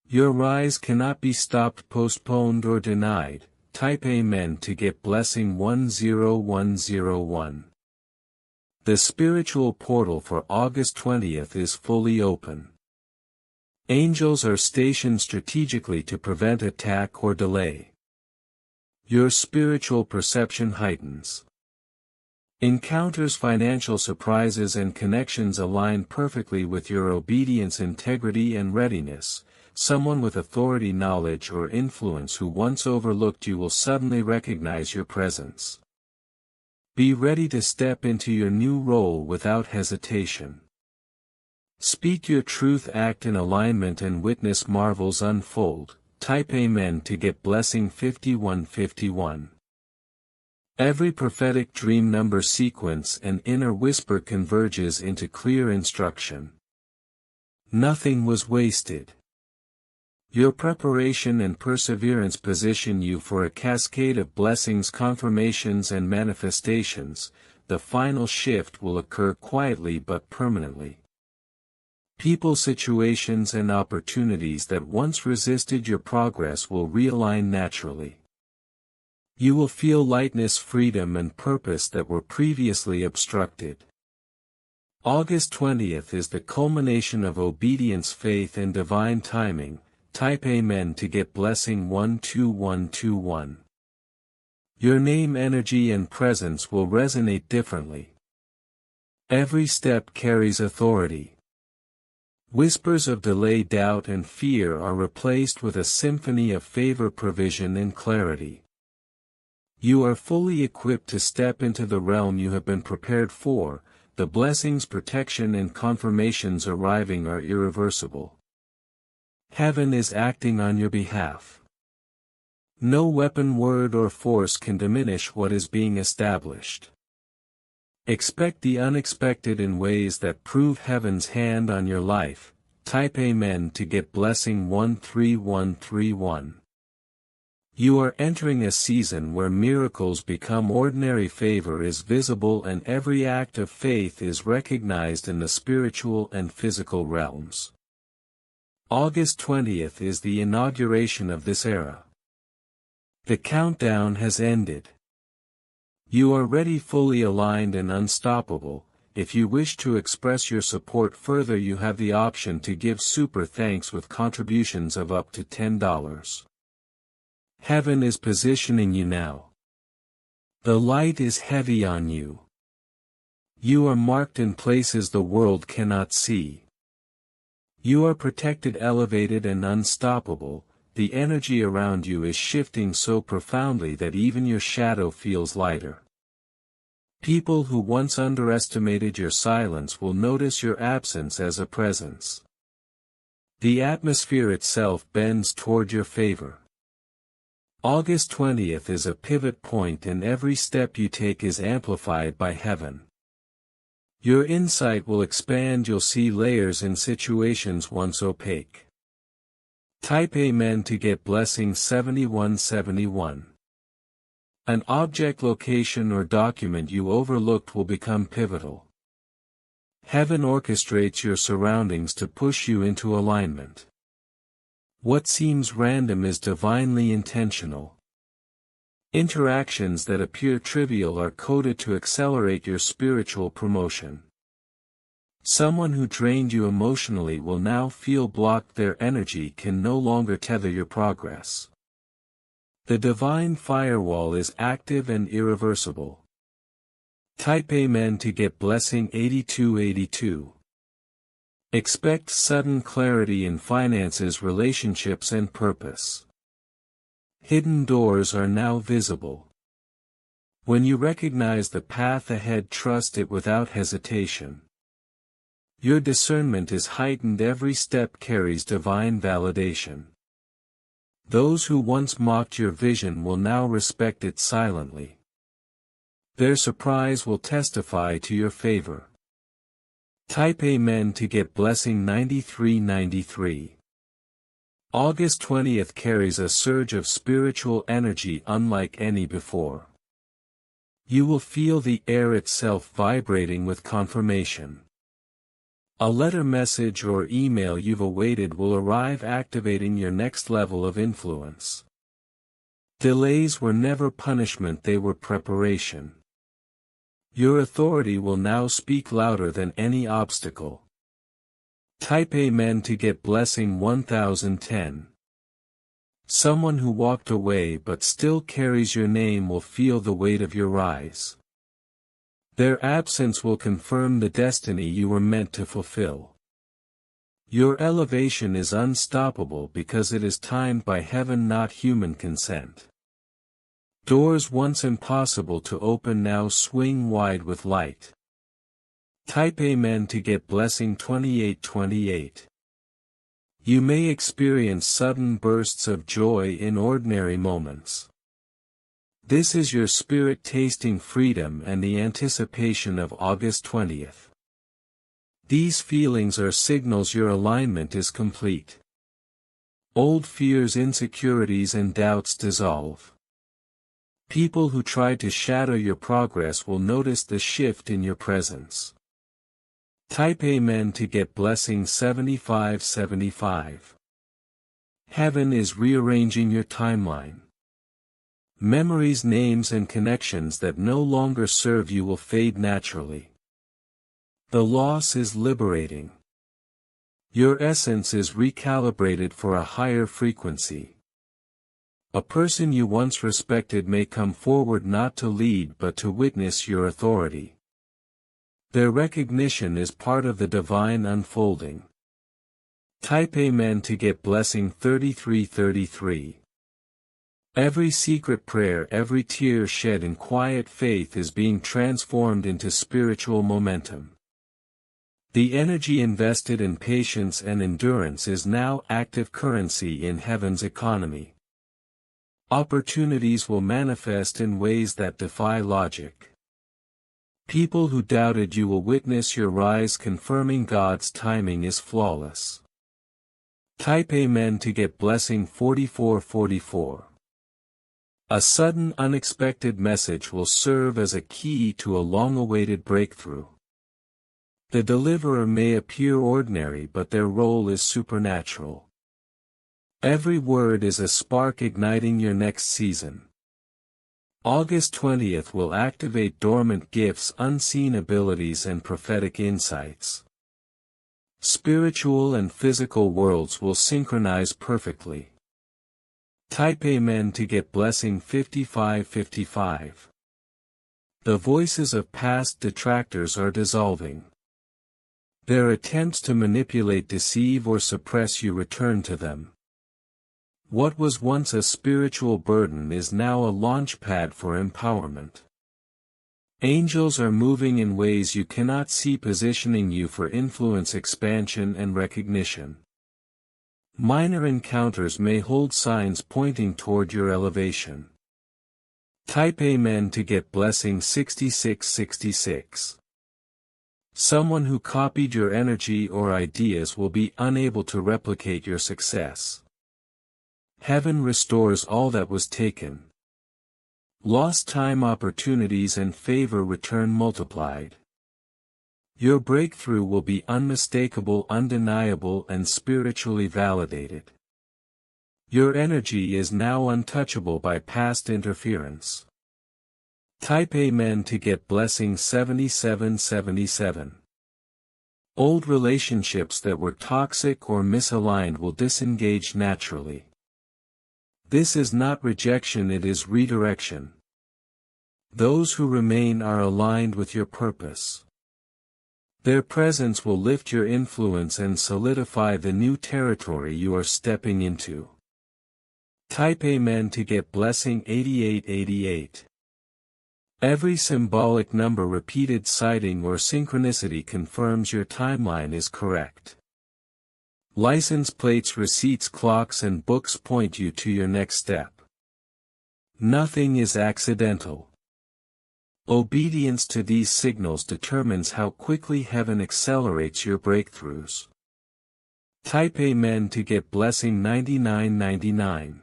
Your rise cannot be stopped, postponed or denied. Type Amen to get blessing 10101. The spiritual portal for August 20th is fully open. Angels are stationed strategically to prevent attack or delay. Your spiritual perception heightens. Encounters, financial surprises and connections align perfectly with your obedience, integrity and readiness. Someone with authority, knowledge or influence who once overlooked you will suddenly recognize your presence. Be ready to step into your new role without hesitation. Speak your truth, act in alignment and witness marvels unfold. Type Amen to get blessing 5151. Every prophetic dream, number, sequence and inner whisper converges into clear instruction. Nothing was wasted. Your preparation and perseverance position you for a cascade of blessings, confirmations and manifestations. The final shift will occur quietly but permanently. People, situations and opportunities that once resisted your progress will realign naturally. You will feel lightness, freedom and purpose that were previously obstructed. August 20th is the culmination of obedience, faith and divine timing. Type Amen to get blessing 12121. Your name, energy and presence will resonate differently. Every step carries authority. Whispers of delay, doubt and fear are replaced with a symphony of favor, provision and clarity. You are fully equipped to step into the realm you have been prepared for. The blessings, protection and confirmations arriving are irreversible. Heaven is acting on your behalf. No weapon, word or force can diminish what is being established. Expect the unexpected in ways that prove heaven's hand on your life. Type Amen to get blessing 13131. You are entering a season where miracles become ordinary, favor is visible, and every act of faith is recognized in the spiritual and physical realms. August 20th is the inauguration of this era. The countdown has ended. You are ready, fully aligned and unstoppable. If you wish to express your support further, you have the option to give super thanks with contributions of up to $10. Heaven is positioning you now. The light is heavy on you. You are marked in places the world cannot see. You are protected, elevated and unstoppable. The energy around you is shifting so profoundly that even your shadow feels lighter. People who once underestimated your silence will notice your absence as a presence. The atmosphere itself bends toward your favor. August 20th is a pivot point, and every step you take is amplified by heaven. Your insight will expand, you'll see layers in situations once opaque. Type Amen to get blessing 7171. An object, location or document you overlooked will become pivotal. Heaven orchestrates your surroundings to push you into alignment. What seems random is divinely intentional. Interactions that appear trivial are coded to accelerate your spiritual promotion. Someone who drained you emotionally will now feel blocked. Their energy can no longer tether your progress. The divine firewall is active and irreversible. Type Amen to get blessing 8282. Expect sudden clarity in finances, relationships and purpose. Hidden doors are now visible. When you recognize the path ahead, trust it without hesitation. Your discernment is heightened, every step carries divine validation. Those who once mocked your vision will now respect it silently. Their surprise will testify to your favor. Type Amen to get blessing 9393. August 20th carries a surge of spiritual energy unlike any before. You will feel the air itself vibrating with confirmation. A letter, message or email you've awaited will arrive, activating your next level of influence. Delays were never punishment, they were preparation. Your authority will now speak louder than any obstacle. Type Amen to get blessing 1010. Someone who walked away but still carries your name will feel the weight of your rise. Their absence will confirm the destiny you were meant to fulfill. Your elevation is unstoppable because it is timed by heaven, not human consent. Doors once impossible to open now swing wide with light. Type Amen to get blessing 2828. You may experience sudden bursts of joy in ordinary moments. This is your spirit tasting freedom and the anticipation of August 20th. These feelings are signals your alignment is complete. Old fears, insecurities and doubts dissolve. People who tried to shadow your progress will notice the shift in your presence. Type Amen to get blessing 7575. Heaven is rearranging your timeline. Memories, names and connections that no longer serve you will fade naturally. The loss is liberating. Your essence is recalibrated for a higher frequency. A person you once respected may come forward not to lead but to witness your authority. Their recognition is part of the divine unfolding. Type Amen to get blessing 3333. Every secret prayer, every tear shed in quiet faith is being transformed into spiritual momentum. The energy invested in patience and endurance is now active currency in heaven's economy. Opportunities will manifest in ways that defy logic. People who doubted you will witness your rise, confirming God's timing is flawless. Type Amen to get blessing 4444. A sudden unexpected message will serve as a key to a long-awaited breakthrough. The deliverer may appear ordinary, but their role is supernatural. Every word is a spark igniting your next season. August 20th will activate dormant gifts, unseen abilities, and prophetic insights. Spiritual and physical worlds will synchronize perfectly. Type Amen to get blessing 5555. The voices of past detractors are dissolving. Their attempts to manipulate, deceive, or suppress you return to them. What was once a spiritual burden is now a launch pad for empowerment. Angels are moving in ways you cannot see, positioning you for influence, expansion, and recognition. Minor encounters may hold signs pointing toward your elevation. Type Amen to get blessing 6666. Someone who copied your energy or ideas will be unable to replicate your success. Heaven restores all that was taken. Lost time, opportunities, and favor return multiplied. Your breakthrough will be unmistakable, undeniable, and spiritually validated. Your energy is now untouchable by past interference. Type Amen to get blessing 7777. Old relationships that were toxic or misaligned will disengage naturally. This is not rejection, it is redirection. Those who remain are aligned with your purpose. Their presence will lift your influence and solidify the new territory you are stepping into. Type Amen to get blessing 8888. Every symbolic number, repeated sighting, or synchronicity confirms your timeline is correct. License plates, receipts, clocks, and books point you to your next step. Nothing is accidental. Obedience to these signals determines how quickly heaven accelerates your breakthroughs. Type Amen to get blessing 9999.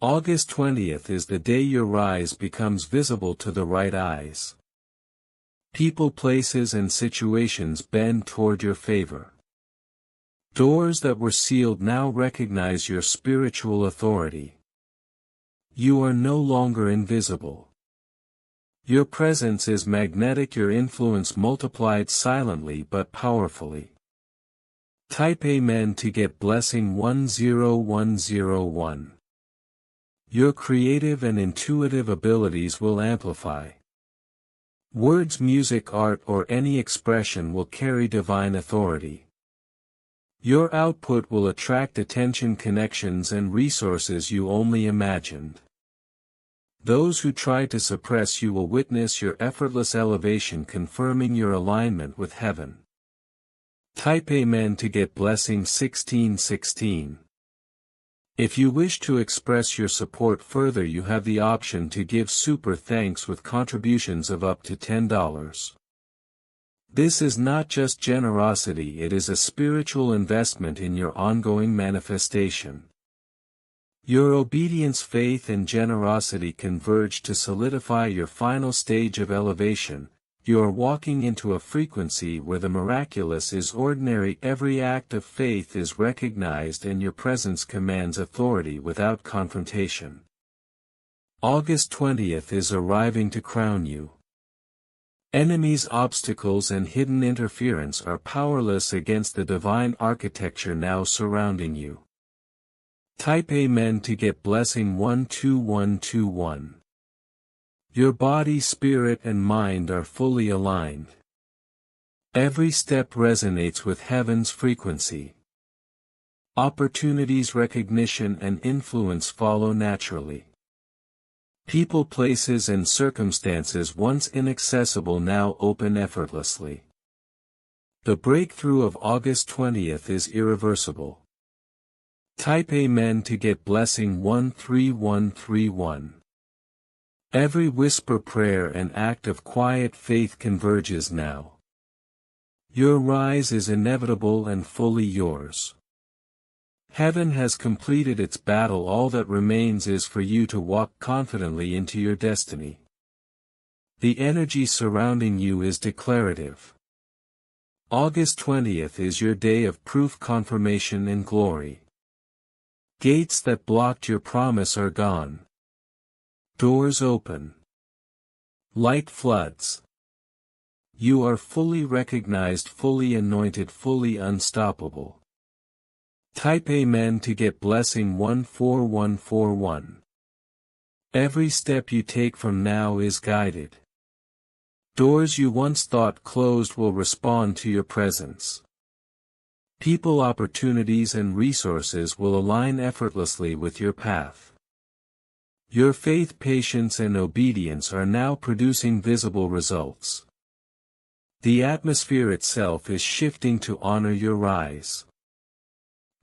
August 20th is the day your rise becomes visible to the right eyes. People, places, and situations bend toward your favor. Doors that were sealed now recognize your spiritual authority. You are no longer invisible. Your presence is magnetic, your influence multiplied silently but powerfully. Type Amen to get blessing 10101. Your creative and intuitive abilities will amplify. Words, music, art, or any expression will carry divine authority. Your output will attract attention, connections, and resources you only imagined. Those who try to suppress you will witness your effortless elevation, confirming your alignment with heaven. Type Amen to get blessing 1616. If you wish to express your support further, you have the option to give super thanks with contributions of up to $10. This is not just generosity, it is a spiritual investment in your ongoing manifestation. Your obedience, faith, and generosity converge to solidify your final stage of elevation. You are walking into a frequency where the miraculous is ordinary. Every act of faith is recognized and your presence commands authority without confrontation. August 20th is arriving to crown you. Enemies, obstacles, and hidden interference are powerless against the divine architecture now surrounding you. Type Amen to get blessing 12121. Your body, spirit, and mind are fully aligned. Every step resonates with heaven's frequency. Opportunities, recognition, and influence follow naturally. People, places, and circumstances once inaccessible now open effortlessly. The breakthrough of August 20th is irreversible. Type Amen to get blessing 13131. Every whisper, prayer, and act of quiet faith converges now. Your rise is inevitable and fully yours. Heaven has completed its battle. All that remains is for you to walk confidently into your destiny. The energy surrounding you is declarative. August 20th is your day of proof, confirmation, and glory. Gates that blocked your promise are gone. Doors open. Light floods. You are fully recognized, fully anointed, fully unstoppable. Type Amen to get blessing 14141. Every step you take from now is guided. Doors you once thought closed will respond to your presence. People, opportunities, and resources will align effortlessly with your path. Your faith, patience, and obedience are now producing visible results. The atmosphere itself is shifting to honor your rise.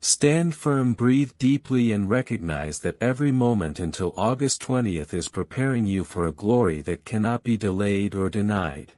Stand firm, breathe deeply, and recognize that every moment until August 20th is preparing you for a glory that cannot be delayed or denied.